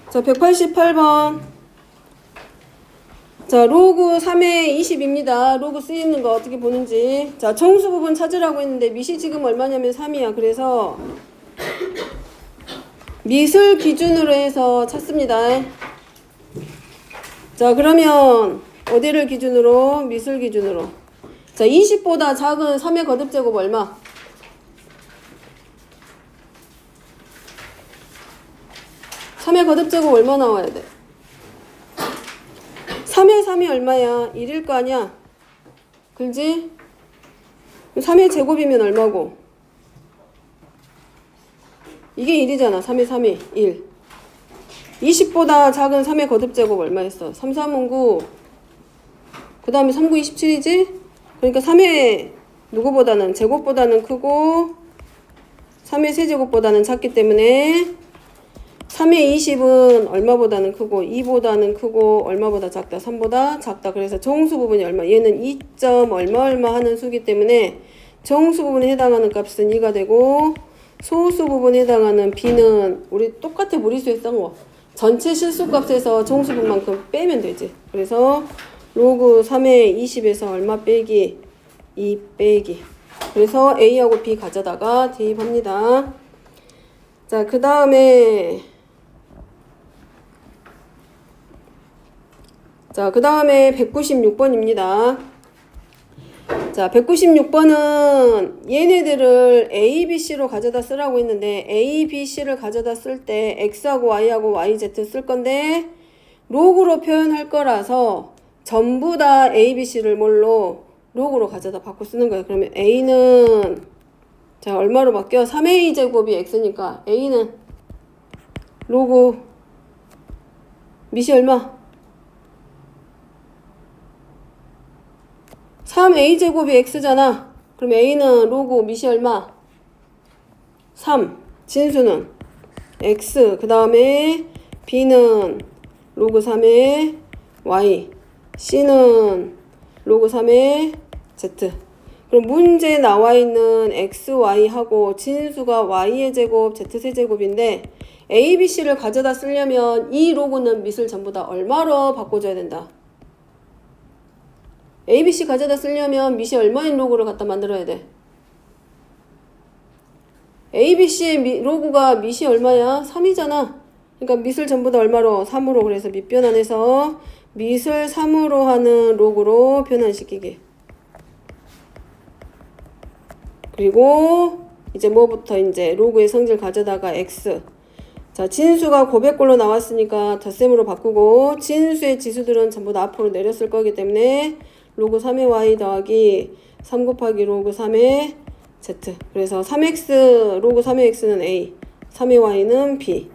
자, 188번. 자, 로그 3의 20입니다. 로그 쓰이는 거 어떻게 보는지. 자, 정수 부분 찾으라고 했는데 미시 지금 얼마냐면 3이야. 그래서 미술 기준으로 해서 찾습니다. 자, 그러면 어디를 기준으로? 미술 기준으로. 자, 20보다 작은 3의 거듭제곱 얼마? 3의 거듭제곱 얼마 나와야 돼? 3의 3이 얼마야? 1일 거 아니야? 그지? 3의 제곱이면 얼마고? 이게 1이잖아. 3의 3이 1. 20보다 작은 3의 거듭제곱 얼마였어? 3, 3은 9. 그 다음에 3, 9, 27이지? 그러니까 3의 누구보다는 제곱보다는 크고 3의 세제곱보다는 작기 때문에 3의 20은 얼마보다는 크고 2보다는 크고 얼마보다 작다? 3보다 작다. 그래서 정수 부분이 얼마? 얘는 2. 얼마 하는 수기 때문에 정수 부분에 해당하는 값은 2가 되고 소수 부분에 해당하는 b는 우리 똑같아. 무리수에 쓴 거. 전체 실수값에서 정수 부분만큼 빼면 되지. 그래서 로그 3의 20에서 얼마 빼기? 2 빼기. 그래서 A하고 B 가져다가 대입합니다. 자, 그 다음에 196번입니다. 자, 196번은 얘네들을 A, B, C로 가져다 쓰라고 했는데 A, B, C를 가져다 쓸 때 X하고 Y하고 YZ 쓸 건데 로그로 표현할 거라서 전부 다 A, B, C를 뭘로? 로그로 가져다 바꿔 쓰는 거예요. 그러면 A는 자, 얼마로 바뀌어? 3A 제곱이 X니까 A는 로그 미시 얼마? 3A 제곱이 X잖아. 그럼 A는 로그 미시 얼마? 3. 진수는 X. 그 다음에 B는 로그 3의 Y. C는 로그 3의 Z. 그럼 문제에 나와 있는 X, Y하고 진수가 Y의 제곱, Z의 제곱인데 A, B, C를 가져다 쓰려면 이 로그는 밑을 전부 다 얼마로 바꿔줘야 된다? A, B, C 가져다 쓰려면 밑이 얼마인 로그를 갖다 만들어야 돼? A, B, C의 로그가 밑이 얼마야? 3이잖아. 그러니까 밑을 전부 다 얼마로? 3으로. 그래서 밑 변환해서 밑을 3으로 하는 로그로 변환시키기. 그리고 이제 뭐부터 이제 로그의 성질 가져다가 X. 자, 진수가 고백꼴로 나왔으니까 덧셈으로 바꾸고 진수의 지수들은 전부 다 앞으로 내렸을 거기 때문에 로그 3의 Y 더하기 3 곱하기 로그 3의 Z. 그래서 3X, 로그 3의 X는 A, 3의 Y는 B.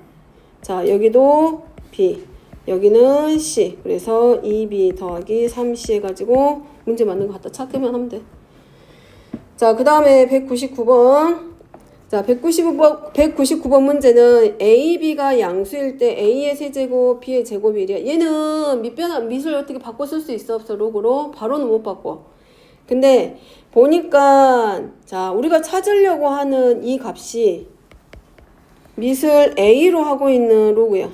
자, 여기도 B, 여기는 C. 그래서 2B 더하기 3C 해가지고 문제 맞는 거 갖다 찾기만 하면 돼. 자, 그 다음에 199번. 자, 199번 문제는 A, B가 양수일 때 A의 세제곱, B의 제곱이 1이야. 얘는 밑을 어떻게 바꿔 쓸 수 있어? 없어? 로그로? 바로는 못 바꿔. 근데 보니까 자, 우리가 찾으려고 하는 이 값이 밑을 A로 하고 있는 로그야.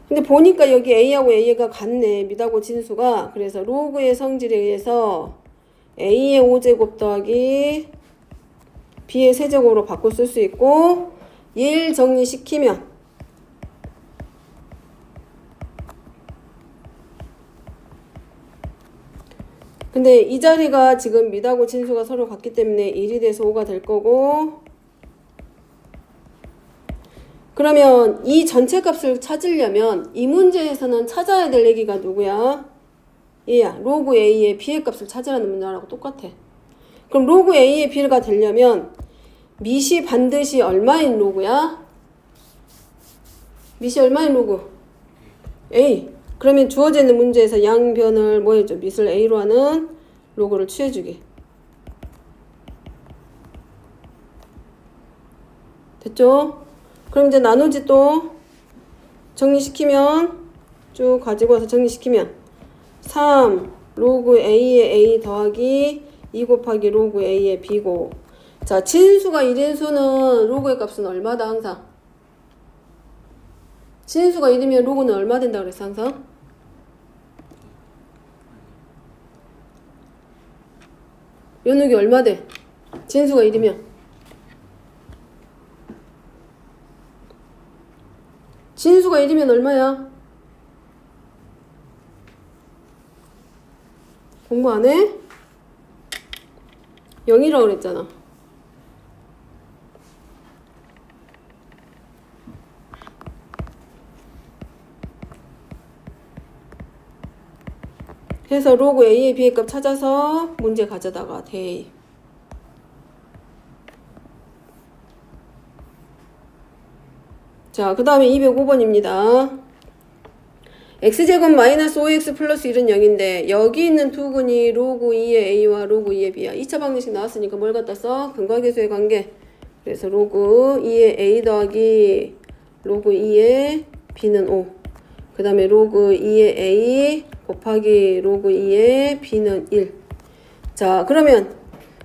근데 보니까 여기 A하고 A가 같네. 밑하고 진수가. 그래서 로그의 성질에 의해서 A의 5제곱 더하기 B의 세제곱으로 바꿔 쓸 수 있고 1 정리시키면 근데 이 자리가 지금 밑하고 진수가 서로 같기 때문에 1이 돼서 5가 될 거고 그러면 이 전체 값을 찾으려면 이 문제에서는 찾아야 될 얘기가 누구야? 얘야. 로그 A의 B의 값을 찾으라는 문제하고 똑같아. 그럼 로그 A의 B가 되려면 밑이 반드시 얼마인 로그야? 밑이 얼마인 로그? A. 그러면 주어져 있는 문제에서 양변을 뭐 해줘? 밑을 A로 하는 로그를 취해주기. 됐죠? 그럼 이제 나누지 또 정리시키면 쭉 가지고 와서 정리시키면 3 로그 A의 A 더하기 2 곱하기 로그 A의 B고 자, 진수가 1인 수는 로그의 값은 얼마다 항상? 진수가 1이면 로그는 얼마 된다 그랬어 항상? 연욱이 얼마 돼? 진수가 1이면 진수가 1이면 얼마야? 공부 안 해? 0이라고 그랬잖아. 해서 로그 A의 B의 값 찾아서 문제 가져다가 대입. 자, 그 다음에 205번입니다. x제곱 마이너스 5x 플러스 1은 0인데 여기 있는 두근이 로그 2의 a와 로그 2의 b야. 2차 방정식 나왔으니까 뭘 갖다 써? 근과계수의 관계. 그래서 로그 2의 a 더하기 로그 2의 b는 5. 그 다음에 로그 2의 a 곱하기 로그 2의 b는 1. 자, 그러면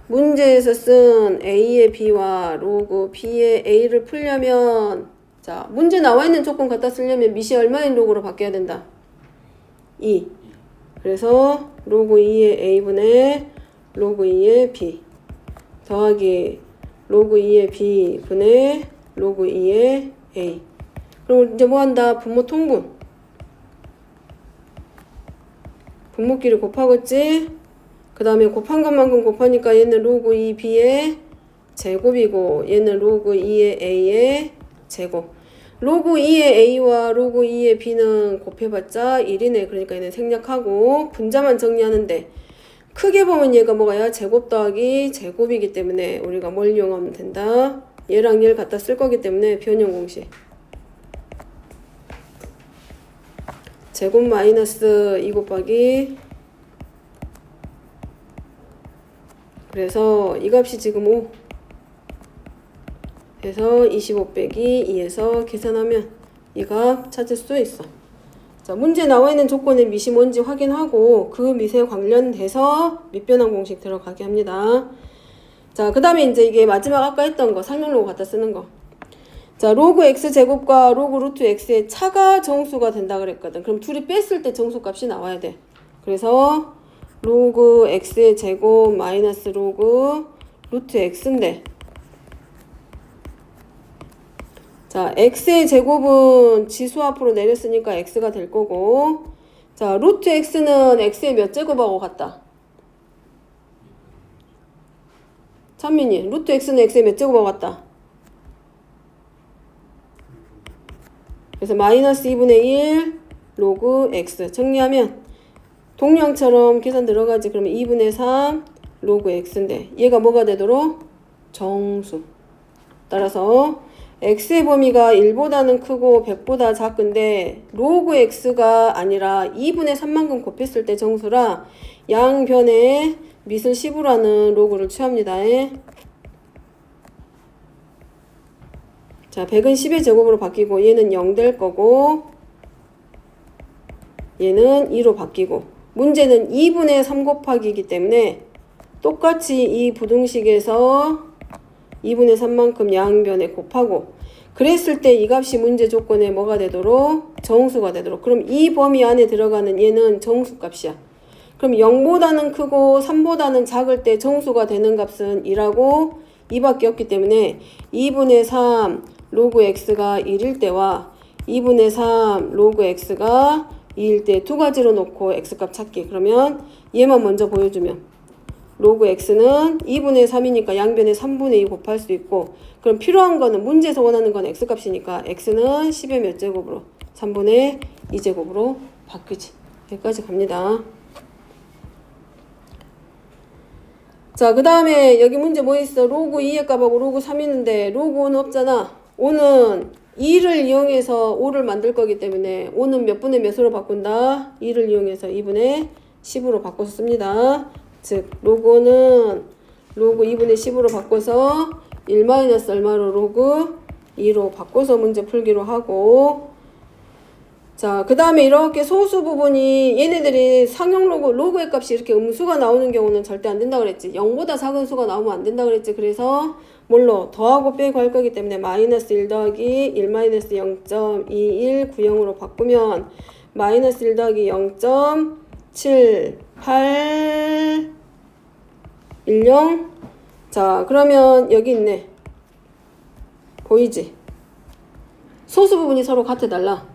문제에서 쓴 a의 b와 로그 b의 a를 풀려면 자, 문제 나와 있는 조건 갖다 쓰려면 밑이 얼마인 로그로 바뀌어야 된다? 2. 그래서 로그 2의 a분의 로그 2의 b 더하기 로그 2의 b 분의 로그 2의 a. 그럼 이제 뭐 한다? 분모 통분. 분모끼리 곱하겠지? 그 다음에 곱한 것만큼 곱하니까 얘는 로그 2b의 제곱이고 얘는 로그 2의 a의 제곱. 로그 2의 a와 로그 2의 b는 곱해봤자 1이네. 그러니까 얘는 생략하고 분자만 정리하는데 크게 보면 얘가 뭐가야? 제곱 더하기 제곱이기 때문에 우리가 뭘 이용하면 된다? 얘랑 얘를 갖다 쓸 거기 때문에 변형 공식. 제곱 마이너스 2 곱하기 그래서 이 값이 지금 5 해서 25 빼기 2에서 계산하면 이 값 찾을 수 있어. 자, 문제 나와 있는 조건의 밑이 뭔지 확인하고 그 밑에 관련돼서 밑변환 공식 들어가게 합니다. 자, 그 다음에 이제 이게 마지막 아까 했던 거 상용로그 갖다 쓰는 거. 자, 로그 x제곱과 로그 루트 x의 차가 정수가 된다 그랬거든. 그럼 둘이 뺐을 때 정수값이 나와야 돼. 그래서 로그 x의 제곱 마이너스 로그 루트 x인데 자, x의 제곱은 지수 앞으로 내렸으니까 x가 될 거고 자, 루트 x는 x의 몇 제곱하고 같다? 찬민이, 루트 x는 x의 몇 제곱하고 같다? 그래서 마이너스 2분의 1 로그 x 정리하면 동량처럼 계산 들어가지. 그러면 2분의 3 로그 x인데 얘가 뭐가 되도록? 정수. 따라서 x의 범위가 1보다는 크고 100보다 작은데 로그 x가 아니라 2분의 3만큼 곱했을 때 정수라 양변에 밑을 10으로 하는 로그를 취합니다. 자, 100은 10의 제곱으로 바뀌고 얘는 0 될 거고 얘는 2로 바뀌고 문제는 2분의 3 곱하기이기 때문에 똑같이 이 부등식에서 2분의 3만큼 양변에 곱하고 그랬을 때 이 값이 문제 조건에 뭐가 되도록? 정수가 되도록. 그럼 이 범위 안에 들어가는 얘는 정수값이야. 그럼 0보다는 크고 3보다는 작을 때 정수가 되는 값은 2라고 2밖에 없기 때문에 2분의 3 로그 x가 1일 때와 2분의 3 로그 x가 2일 때 두 가지로 놓고 x값 찾기. 그러면 얘만 먼저 보여주면 로그 x는 2분의 3이니까 양변에 3분의 2 곱할 수 있고 그럼 필요한 거는 문제에서 원하는 건 x값이니까 x는 10의 몇 제곱으로? 3분의 2제곱으로 바뀌지. 여기까지 갑니다. 자, 그 다음에 여기 문제 뭐 있어? 로그 2의 값하고 로그 3 있는데 로그 5는 없잖아. 5는 2를 이용해서 5를 만들 거기 때문에 5는 몇 분의 몇으로 바꾼다? 2를 이용해서 2분의 10으로 바꿔서 씁니다. 즉 로그는 로그 2분의 10으로 바꿔서 1 마이너스 얼마로 로그 2로 바꿔서 문제 풀기로 하고 자, 그 다음에 이렇게 소수 부분이 얘네들이 상용 로그의 값이 이렇게 음수가 나오는 경우는 절대 안 된다 그랬지. 0보다 작은 수가 나오면 안 된다 그랬지. 그래서 뭘로? 더하고 빼고 할 거기 때문에 마이너스 1 더하기 1 마이너스 0.2190으로 바꾸면 마이너스 1 더하기 0.7810. 자, 그러면 여기 있네. 보이지? 소수 부분이 서로 같아달라.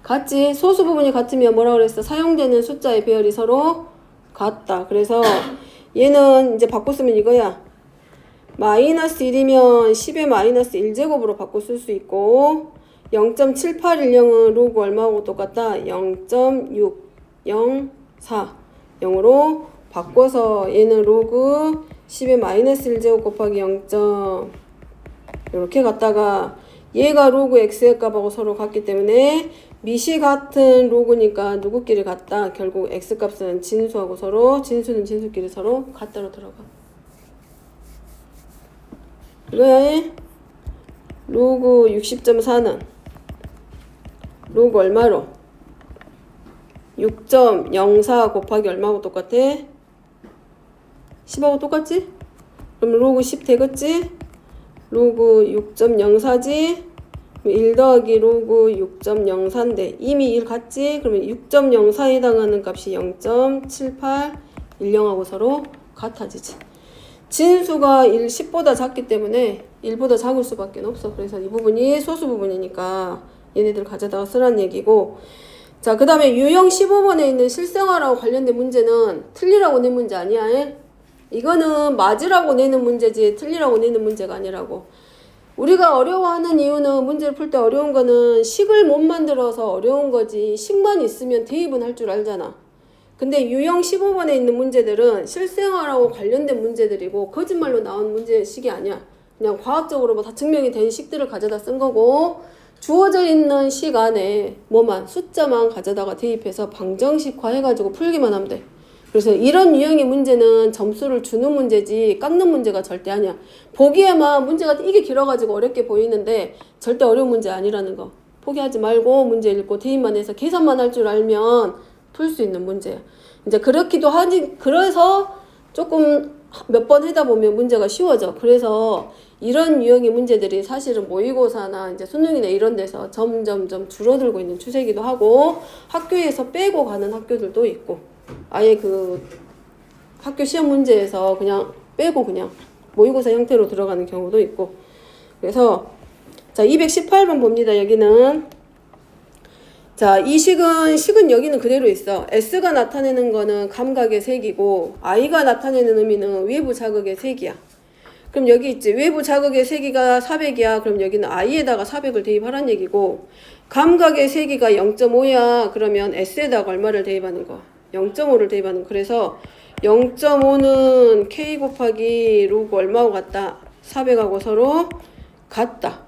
같지? 소수 부분이 같으면 뭐라 그랬어? 사용되는 숫자의 배열이 서로 같다. 그래서 얘는 이제 바꿔 쓰면 이거야. 마이너스 1이면 10의 마이너스 1제곱으로 바꿔 쓸 수 있고 0.7810은 로그 얼마하고 똑같다? 0.604 0으로 바꿔서 얘는 로그 10의 마이너스 1제곱 곱하기 0. 이렇게 갔다가 얘가 로그 x의 값하고 서로 같기 때문에 밑이 같은 로그니까 누구끼리 같다? 결국 x값은 진수하고 서로, 진수는 진수끼리 서로 같다로 들어가. 이거야. 로그 60.4는 로그 얼마로? 6.04 곱하기 얼마하고 똑같아? 10하고 똑같지? 그럼 로그 10 되겠지? 로그 6.04지? 1 더하기 로그 6.04인데 이미 1 같지? 그러면 6.04에 해당하는 값이 0.7810하고 서로 같아지지. 진수가 10보다 작기 때문에 1보다 작을 수밖에 없어. 그래서 이 부분이 소수 부분이니까 얘네들 가져다가 쓰라는 얘기고. 자, 그 다음에 유형 15번에 있는 실생활하고 관련된 문제는 틀리라고 낸 문제 아니야. 이거는 맞으라고 내는 문제지 틀리라고 내는 문제가 아니라고. 우리가 어려워하는 이유는 문제를 풀 때 어려운 거는 식을 못 만들어서 어려운 거지 식만 있으면 대입은 할 줄 알잖아. 근데 유형 15번에 있는 문제들은 실생활하고 관련된 문제들이고 거짓말로 나온 문제식이 아니야. 그냥 과학적으로 뭐 다 증명이 된 식들을 가져다 쓴 거고 주어져 있는 식 안에 뭐만 숫자만 가져다가 대입해서 방정식화 해가지고 풀기만 하면 돼. 그래서 이런 유형의 문제는 점수를 주는 문제지 깎는 문제가 절대 아니야. 보기에만 문제가 이게 길어가지고 어렵게 보이는데 절대 어려운 문제 아니라는 거. 포기하지 말고 문제 읽고 대입만 해서 계산만 할 줄 알면 풀 수 있는 문제야. 이제 그렇기도 하지. 그래서 조금 몇 번 하다 보면 문제가 쉬워져. 그래서 이런 유형의 문제들이 사실은 모의고사나 이제 수능이나 이런 데서 점점점 줄어들고 있는 추세이기도 하고 학교에서 빼고 가는 학교들도 있고 아예 그 학교 시험 문제에서 그냥 빼고 그냥 모의고사 형태로 들어가는 경우도 있고. 그래서 자 218번 봅니다. 여기는 자 이 식은 여기는 그대로 있어. S가 나타내는 거는 감각의 색이고 I가 나타내는 의미는 외부 자극의 색이야. 그럼 여기 있지. 외부 자극의 세기가 400이야. 그럼 여기는 I에다가 400을 대입하라는 얘기고 감각의 세기가 0.5야. 그러면 S에다가 얼마를 대입하는 거야? 0.5를 대입하는. 그래서 0.5는 K 곱하기 로그 얼마하고 같다? 400하고 서로 같다.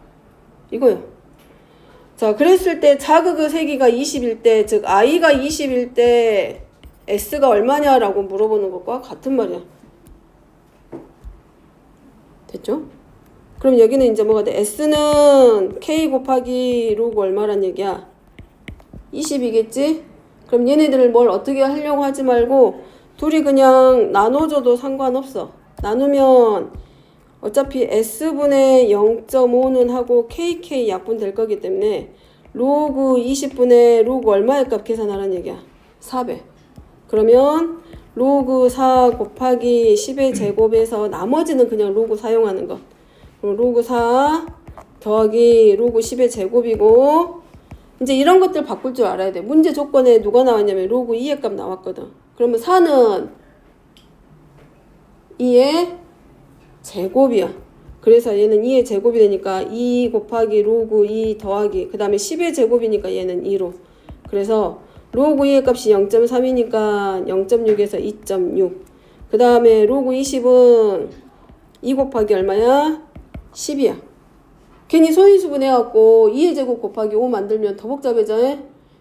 이거요. 자, 그랬을 때 자극의 세기가 20일 때, 즉 I가 20일 때 S가 얼마냐라고 물어보는 것과 같은 말이야. 됐죠? 그럼 여기는 이제 뭐가 돼? S는 K 곱하기 로그 얼마란 얘기야? 20이겠지? 그럼 얘네들을 뭘 어떻게 하려고 하지 말고 둘이 그냥 나눠줘도 상관없어. 나누면 어차피 S분의 0.5는 하고 KK 약분 될 거기 때문에 로그 20분의 로그 얼마의 값 계산하라는 얘기야? 400. 그러면 로그 4 곱하기 10의 제곱에서 나머지는 그냥 로그 사용하는 거. 그럼 로그 4 더하기 로그 10의 제곱이고 이제 이런 것들 바꿀 줄 알아야 돼. 문제 조건에 누가 나왔냐면 로그 2의 값 나왔거든. 그러면 4는 2의 제곱이야. 그래서 얘는 2의 제곱이 되니까 2 곱하기 로그 2 더하기 그 다음에 10의 제곱이니까 얘는 2로. 그래서 로그 2의 값이 0.3이니까 0.6에서 2.6. 그 다음에 로그 20은 2 곱하기 얼마야? 10이야. 괜히 소인수분 해갖고 2의 제곱 곱하기 5 만들면 더 복잡해져.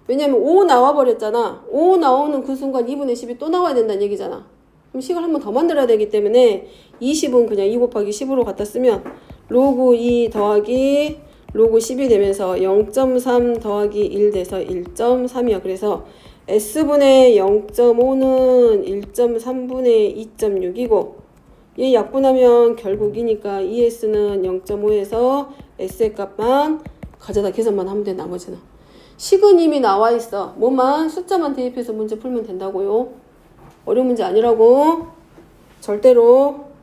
왜냐면 5 나와버렸잖아. 5 나오는 그 순간 2분의 10이 또 나와야 된다는 얘기잖아. 그럼 식을 한 번 더 만들어야 되기 때문에 20은 그냥 2 곱하기 10으로 갖다 쓰면 로그 2 더하기 로그 10이 되면서 0.3 더하기 1 돼서 1.3이야. 그래서 S분의 0.5는 1.3분의 2.6이고 얘 약분하면 결국 이니까 ES는 0.5에서 S의 값만 가져다 계산만 하면 돼. 나머지는. 식은 이미 나와 있어. 뭐만 숫자만 대입해서 문제 풀면 된다고요. 어려운 문제 아니라고. 절대로.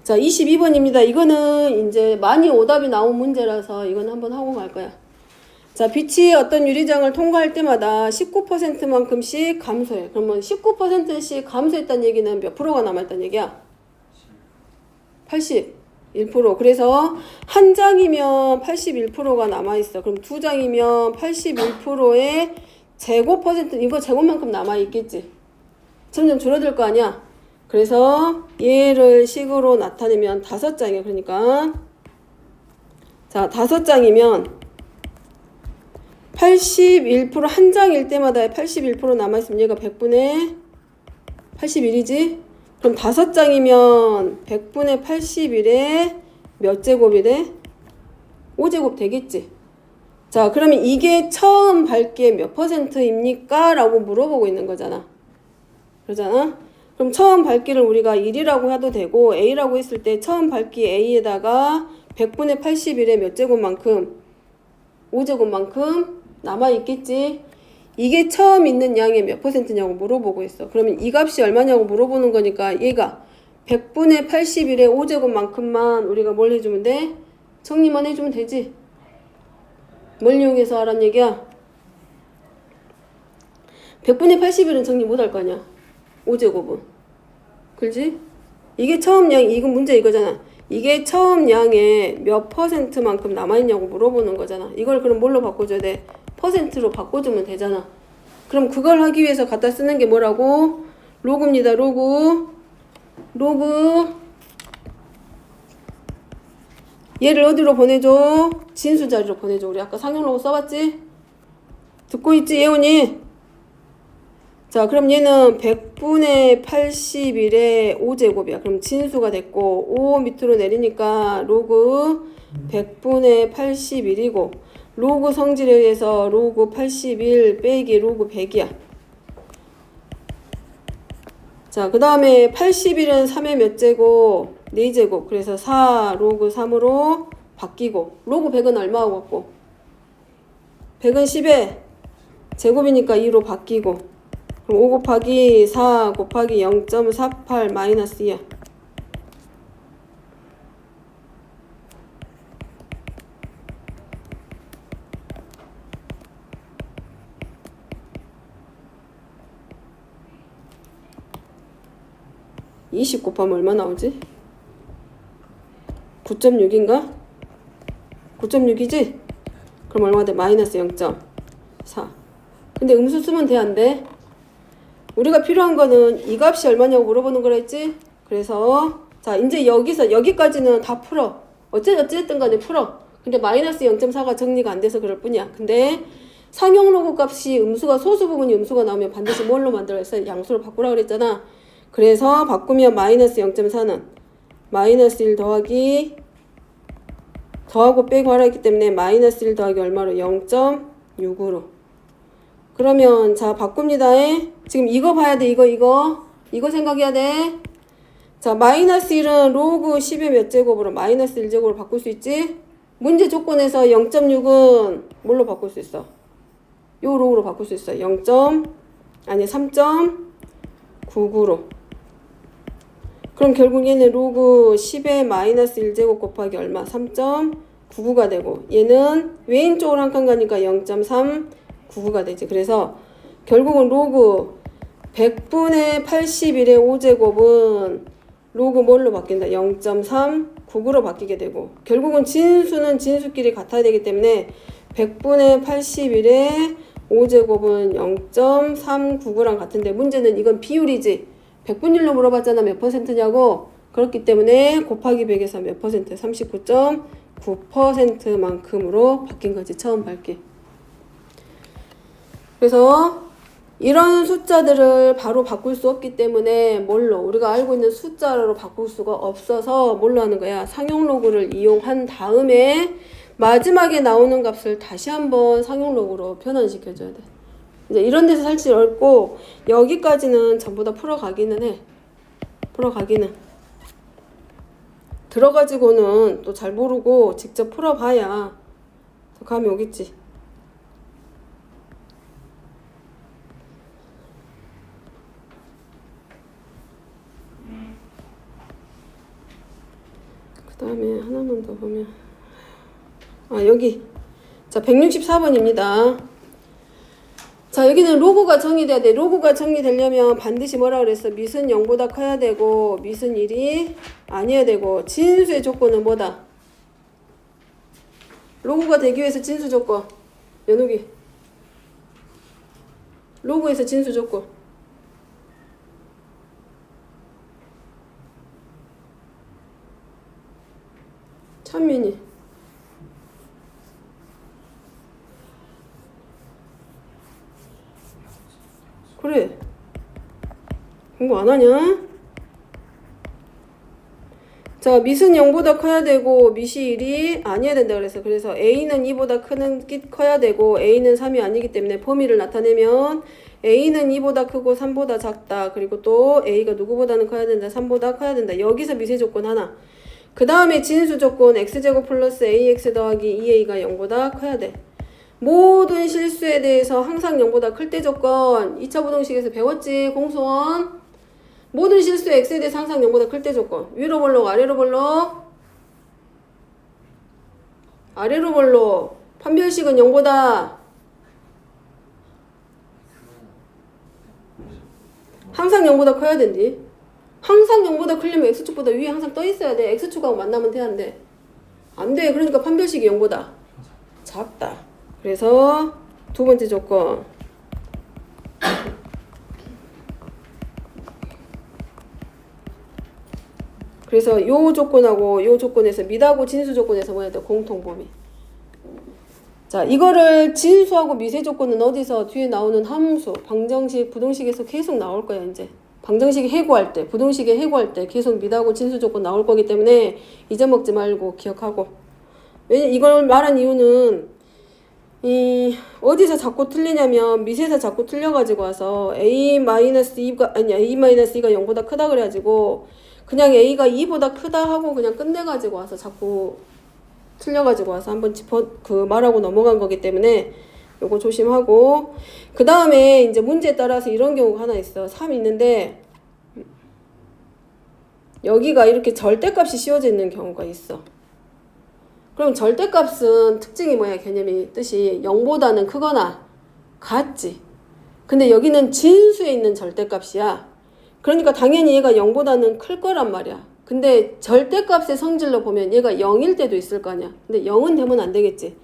자, 22번입니다. 이거는 이제 많이 오답이 나온 문제라서 이건 한번 하고 갈 거야. 자, 빛이 어떤 유리장을 통과할 때마다 19%만큼씩 감소해. 그러면 19%씩 감소했다는 얘기는 몇 프로가 남아있다는 얘기야? 81%. 그래서 한 장이면 81%가 남아있어. 그럼 두 장이면 81%의 제곱 퍼센트, 이거 제곱만큼 남아있겠지. 점점 줄어들 거 아니야? 그래서 얘를 식으로 나타내면 5장이야. 그러니까 자, 5장이면 81% 한 장일 때마다 81% 남아있으면 얘가 100분의 81이지? 그럼 5장이면 100분의 81에 몇 제곱이 돼? 5제곱 되겠지? 자, 그러면 이게 처음 밝기의 몇 %입니까? 라고 물어보고 있는 거잖아. 그러잖아? 그럼 처음 밝기를 우리가 1이라고 해도 되고 A라고 했을 때 처음 밝기 A에다가 100분의 81의 몇 제곱만큼? 5제곱만큼 남아있겠지? 이게 처음 있는 양의 몇 %냐고 물어보고 있어. 그러면 이 값이 얼마냐고 물어보는 거니까 얘가 100분의 81의 5제곱만큼만 우리가 뭘 해주면 돼? 정리만 해주면 되지. 뭘 이용해서 하란 얘기야? 100분의 81은 정리 못할 거 아니야? 5제곱은. 그렇지? 이게 처음 양, 이건 문제 이거잖아. 이게 처음 양의 몇 %만큼 남아있냐고 물어보는 거잖아. 이걸 그럼 뭘로 바꿔줘야 돼? 퍼센트로 바꿔주면 되잖아. 그럼 그걸 하기 위해서 갖다 쓰는 게 뭐라고? 로그입니다. 로그. 얘를 어디로 보내줘? 진수 자리로 보내줘. 우리 아까 상용 로그 써봤지? 듣고 있지, 예원이? 자, 그럼 얘는 100분의 81의 5제곱이야. 그럼 진수가 됐고 5 밑으로 내리니까 로그 100분의 81이고 로그 성질에 의해서 로그 81 빼기 로그 100이야. 자, 그 다음에 81은 3의 몇 제곱? 4제곱. 그래서 4 로그 3으로 바뀌고 로그 100은 얼마하고 같고? 100은 10의 제곱이니까 2로 바뀌고 그럼 5 곱하기 4 곱하기 0.48 마이너스 2야. (20) 곱하면 얼마 나오지? 9.6인가? 9.6이지? 그럼 얼마 돼? 마이너스 0.4. 근데 음수 쓰면 돼, 안 돼? 우리가 필요한 거는 이 값이 얼마냐고 물어보는 거라 했지? 그래서 자, 이제 여기까지는 다 풀어. 어쨌든 간에 풀어. 근데 마이너스 0.4가 정리가 안 돼서 그럴 뿐이야. 근데 상용 로그 값이 음수가 소수 부분이 음수가 나오면 반드시 뭘로 만들어야 돼? 양수로 바꾸라 그랬잖아. 그래서 바꾸면 마이너스 0.4는 마이너스 1 더하기 더하고 빼고 하라 했기 때문에 마이너스 1 더하기 얼마로? 0.6으로. 그러면 자, 바꿉니다. 지금 이거 봐야 돼. 이거 생각해야 돼. 자, 마이너스 1은 로그 10의 몇 제곱으로 마이너스 1제곱으로 바꿀 수 있지? 문제 조건에서 0.6은 뭘로 바꿀 수 있어? 요 로그로 바꿀 수 있어. 3.99로. 그럼 결국 얘는 로그 10의 마이너스 1제곱 곱하기 얼마? 3.99가 되고 얘는 왼쪽으로 한 칸 가니까 0.399가 되지. 그래서 결국은 로그 100분의 81의 5제곱은 로그 뭘로 바뀐다? 0.399로 바뀌게 되고 결국은 진수는 진수끼리 같아야 되기 때문에 100분의 81의 5제곱은 0.399랑 같은데 문제는 이건 비율이지. 100분율로 물어봤잖아. 몇 %냐고. 그렇기 때문에 곱하기 100에서 몇 %? 39.9%만큼으로 바뀐 거지. 처음 밝기. 그래서 이런 숫자들을 바로 바꿀 수 없기 때문에 뭘로? 우리가 알고 있는 숫자로 바꿀 수가 없어서 뭘로 하는 거야? 상용 로그를 이용한 다음에 마지막에 나오는 값을 다시 한번 상용 로그로 변환시켜줘야 돼. 이제 이런 데서 살짝 어렵고 여기까지는 전부 다 풀어가기는 해. 풀어가기는. 들어가지고는 또 잘 모르고 직접 풀어봐야 감이 오겠지. 그 다음에 하나만 더 보면 여기 자 164번입니다. 자 여기는 로그가 정의돼야 돼. 로그가 정의되려면 반드시 뭐라 그랬어? 미은 0보다 커야 되고 미은 1이 아니어야 되고 진수의 조건은 뭐다? 로그가 되기 위해서 진수 조건 연욱이 로그에서 진수 조건 찬민이 그래 공부 안 하냐? 자 미은 0보다 커야 되고 미시 1이 아니어야 된다 그랬어. 그래서 A는 2보다 커야 되고 A는 3이 아니기 때문에 범위를 나타내면 A는 2보다 크고 3보다 작다. 그리고 또 A가 누구보다는 커야 된다. 3보다 커야 된다. 여기서 미세 조건 하나. 그 다음에 진수 조건 x제곱 플러스 ax 더하기 2a가 0보다 커야 돼. 모든 실수에 대해서 항상 0보다 클 때 조건 2차 부동식에서 배웠지 공수원. 모든 실수 x에 대해서 항상 0보다 클 때 조건. 위로 볼록 아래로 볼록 아래로 볼록 판별식은 0보다 항상 0보다 커야 된디. 항상 0보다 크려면 x축보다 위에 항상 떠 있어야 돼. x축하고 만나면 돼안돼? 안 돼. 그러니까 판별식이 0보다 작다. 그래서 두 번째 조건 그래서 요 조건하고 요 조건에서 미하고 진수 조건에서 뭐야 돼? 공통범위. 자 이거를 진수하고 미세 조건은 어디서 뒤에 나오는 함수 방정식 부동식에서 계속 나올 거야. 이제 방정식 해고할 때 부동식에 해고할 때 계속 미하고 진수 조건 나올 거기 때문에 잊어먹지 말고 기억하고. 왜냐 이걸 말한 이유는 어디서 자꾸 틀리냐면 미세에서 자꾸 틀려가지고 와서 a-2가 0보다 크다 그래가지고 그냥 a가 2보다 크다 하고 그냥 끝내가지고 와서 자꾸 틀려가지고 와서 한번 말하고 넘어간 거기 때문에 요거 조심하고. 그 다음에 이제 문제에 따라서 이런 경우가 하나 있어. 3 있는데 여기가 이렇게 절대값이 씌워져 있는 경우가 있어. 그럼 절대값은 특징이 뭐야? 개념이 뜻이 0보다는 크거나 같지. 근데 여기는 진수에 있는 절대값이야. 그러니까 당연히 얘가 0보다는 클 거란 말이야. 근데 절대값의 성질로 보면 얘가 0일 때도 있을 거 아니야. 근데 0은 되면 안 되겠지.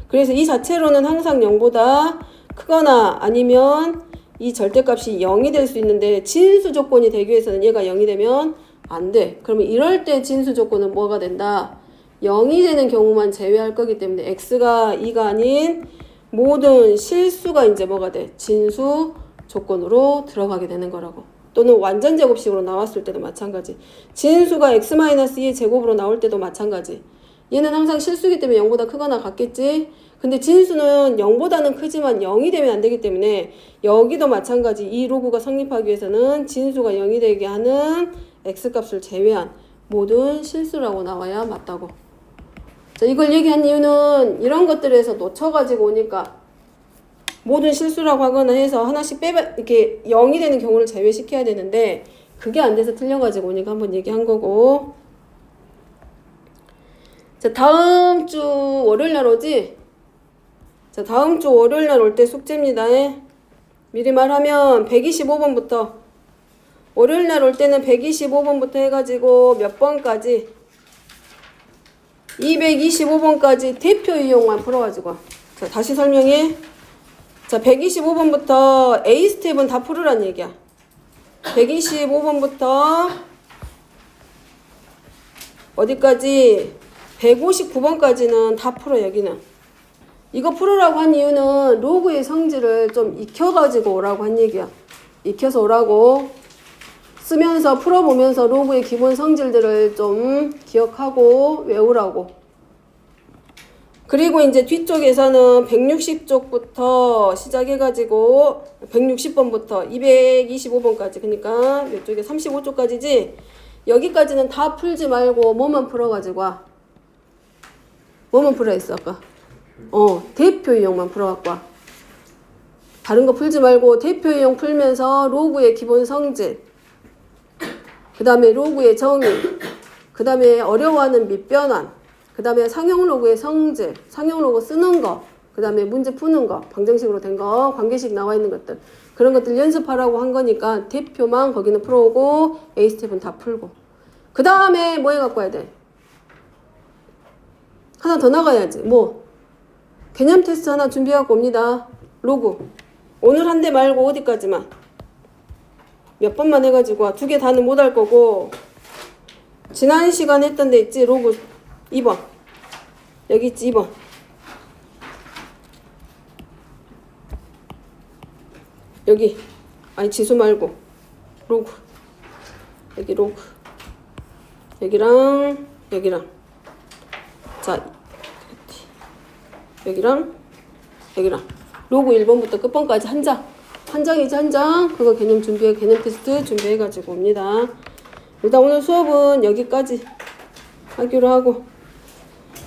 그래서 이 자체로는 항상 0보다 크거나 아니면 이 절대값이 0이 될 수 있는데 진수 조건이 되기 위해서는 얘가 0이 되면 안 돼. 그러면 이럴 때 진수 조건은 뭐가 된다? 0이 되는 경우만 제외할 거기 때문에 x가 2가 아닌 모든 실수가 이제 뭐가 돼? 진수 조건으로 들어가게 되는 거라고. 또는 완전 제곱식으로 나왔을 때도 마찬가지. 진수가 x-2의 제곱으로 나올 때도 마찬가지. 얘는 항상 실수기 때문에 0보다 크거나 같겠지. 근데 진수는 0보다는 크지만 0이 되면 안 되기 때문에 여기도 마찬가지. 이 로그가 성립하기 위해서는 진수가 0이 되게 하는 x값을 제외한 모든 실수라고 나와야 맞다고. 자, 이걸 얘기한 이유는 이런 것들에서 놓쳐가지고 오니까 모든 실수라고 하거나 해서 하나씩 이렇게 0이 되는 경우를 제외시켜야 되는데 그게 안 돼서 틀려가지고 오니까 한번 얘기한 거고. 자, 다음 주 월요일 날 오지? 자, 다음 주 월요일 날 올 때 숙제입니다. 미리 말하면 125번부터 월요일 날 올 때는 125번부터 해가지고 몇 번까지 225번까지 대표 유형만 풀어가지고. 자, 다시 설명해. 자, 125번부터 A 스텝은 다 풀으란 얘기야. 125번부터 어디까지? 159번까지는 다 풀어. 여기는 이거 풀으라고 한 이유는 로그의 성질을 좀 익혀가지고 오라고 한 얘기야. 익혀서 오라고. 쓰면서 풀어보면서 로그의 기본 성질들을 좀 기억하고 외우라고. 그리고 이제 뒤쪽에서는 160쪽부터 시작해가지고 160번부터 225번까지, 그러니까 이쪽에 35쪽까지지. 여기까지는 다 풀지 말고 뭐만 풀어가지고 와. 뭐만 풀어 했어 아까? 대표 유형만 풀어갖고 와. 다른 거 풀지 말고 대표 유형 풀면서 로그의 기본 성질, 그 다음에 로그의 정의, 그 다음에 어려워하는 밑변환, 그 다음에 상형 로그의 성질, 상형 로그 쓰는 거, 그 다음에 문제 푸는 거, 방정식으로 된 거, 관계식 나와 있는 것들, 그런 것들 연습하라고 한 거니까 대표만 거기는 풀어오고 A스텝은 다 풀고, 그 다음에 뭐 해갖고 와야 돼? 하나 더 나가야지. 뭐? 개념 테스트 하나 준비해갖고 옵니다. 로그. 오늘 한 대 말고 어디까지만. 몇 번만 해가지고 와. 2개 다는 못 할 거고. 지난 시간 했던 데 있지? 로그 2번. 여기 있지? 2번. 여기. 아니 지수 말고. 로그. 여기 로그. 여기랑 여기랑. 자, 여기랑 여기랑 로그 1번부터 끝번까지 한 장. 한 장이지 한 장. 그거 개념 준비해, 개념 테스트 준비해가지고 옵니다. 일단 오늘 수업은 여기까지 하기로 하고